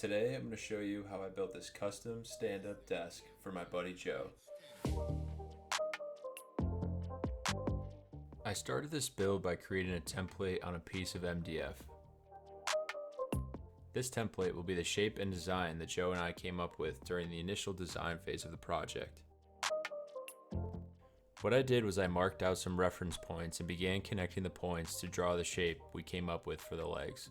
Today I'm going to show you how I built this custom stand-up desk for my buddy Joe. I started this build by creating a template on a piece of MDF. This template will be the shape and design that Joe and I came up with during the initial design phase of the project. What I did was I marked out some reference points and began connecting the points to draw the shape we came up with for the legs.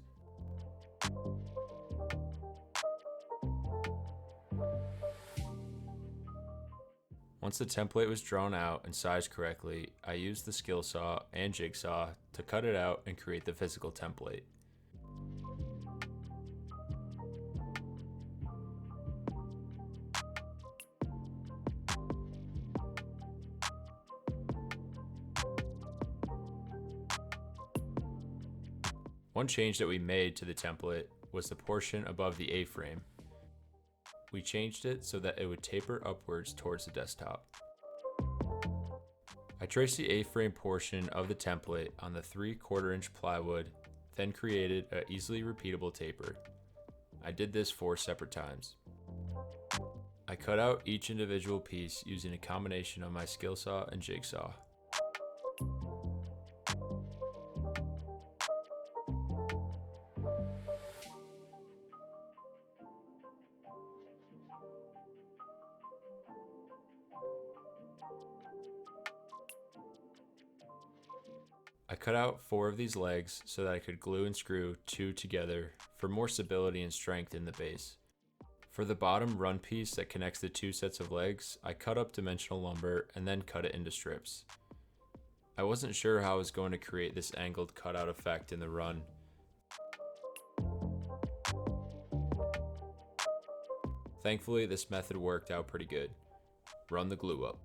Once the template was drawn out and sized correctly, I used the skill saw and jig saw to cut it out and create the physical template. One change that we made to the template was the portion above the A-frame. We changed it so that it would taper upwards towards the desktop. I traced the A-frame portion of the template on the 3/4 inch plywood, then created an easily repeatable taper. I did this 4 separate times. I cut out each individual piece using a combination of my skill saw and jig saw. I cut out 4 of these legs so that I could glue and screw 2 together for more stability and strength in the base. For the bottom run piece that connects the 2 sets of legs, I cut up dimensional lumber and then cut it into strips. I wasn't sure how I was going to create this angled cutout effect in the run. Thankfully, this method worked out pretty good. Run the glue up.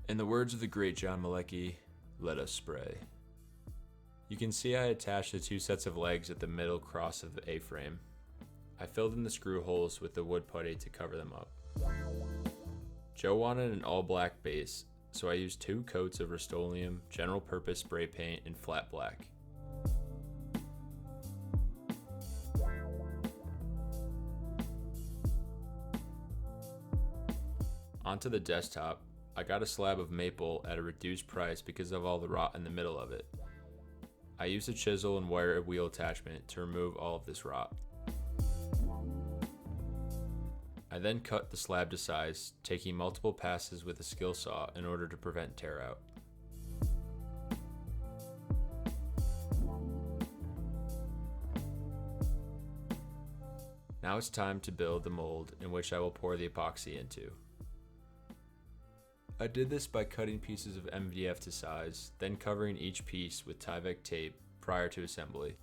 In the words of the great John Malecki, let us spray. You can see I attached the 2 sets of legs at the middle cross of the A-frame. I filled in the screw holes with the wood putty to cover them up. Joe wanted an all black base, so I used 2 coats of Rust-Oleum general purpose spray paint in flat black. Onto the desktop, I got a slab of maple at a reduced price because of all the rot in the middle of it. I used a chisel and wire a wheel attachment to remove all of this rot. I then cut the slab to size, taking multiple passes with a skill saw in order to prevent tear out. Now it's time to build the mold in which I will pour the epoxy into. I did this by cutting pieces of MDF to size, then covering each piece with Tyvek tape prior to assembly.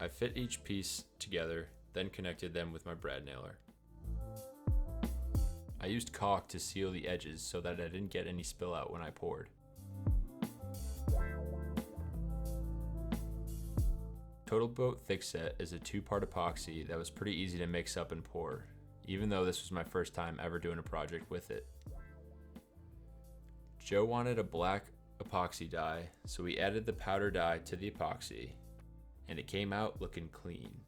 I fit each piece together, then connected them with my brad nailer. I used caulk to seal the edges so that I didn't get any spill out when I poured. Total Boat Thickset is a 2-part epoxy that was pretty easy to mix up and pour, even though this was my first time ever doing a project with it. Joe wanted a black epoxy dye, so we added the powder dye to the epoxy, and it came out looking clean.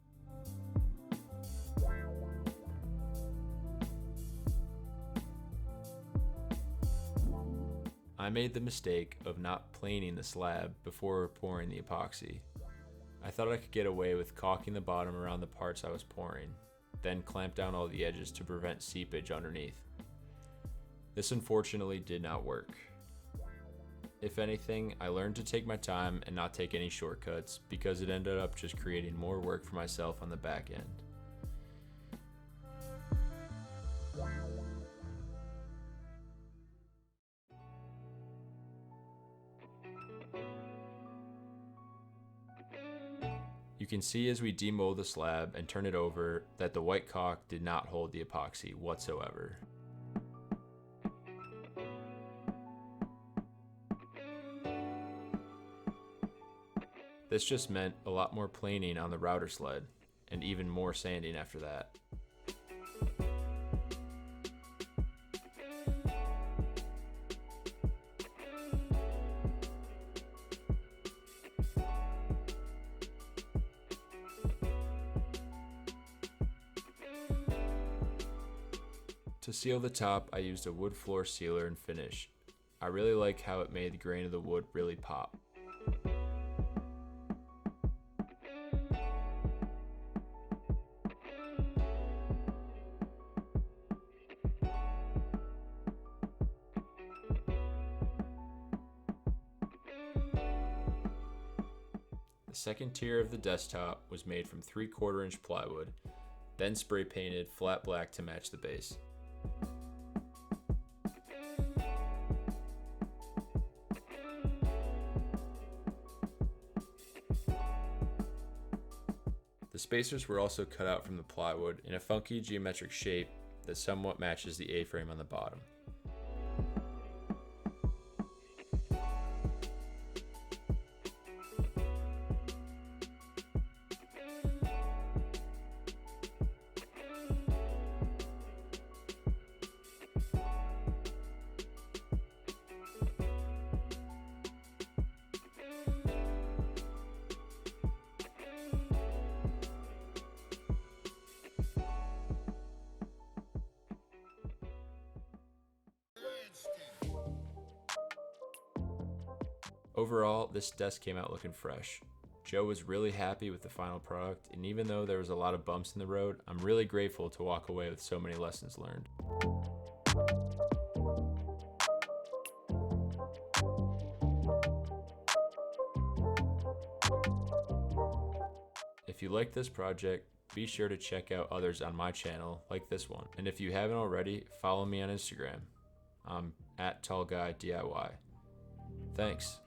I made the mistake of not planing the slab before pouring the epoxy. I thought I could get away with caulking the bottom around the parts I was pouring, then clamp down all the edges to prevent seepage underneath. This unfortunately did not work. If anything, I learned to take my time and not take any shortcuts because it ended up just creating more work for myself on the back end. You can see as we demold the slab and turn it over that the white caulk did not hold the epoxy whatsoever. This just meant a lot more planing on the router sled and even more sanding after that. To seal the top, I used a wood floor sealer and finish. I really like how it made the grain of the wood really pop. The second tier of the desktop was made from 3/4 inch plywood, then spray painted flat black to match the base. The spacers were also cut out from the plywood in a funky geometric shape that somewhat matches the A-frame on the bottom. Overall, this desk came out looking fresh. Joe was really happy with the final product, and even though there was a lot of bumps in the road, I'm really grateful to walk away with so many lessons learned. If you like this project, be sure to check out others on my channel like this one. And if you haven't already, follow me on Instagram. I'm @TallGuyDIY. Thanks.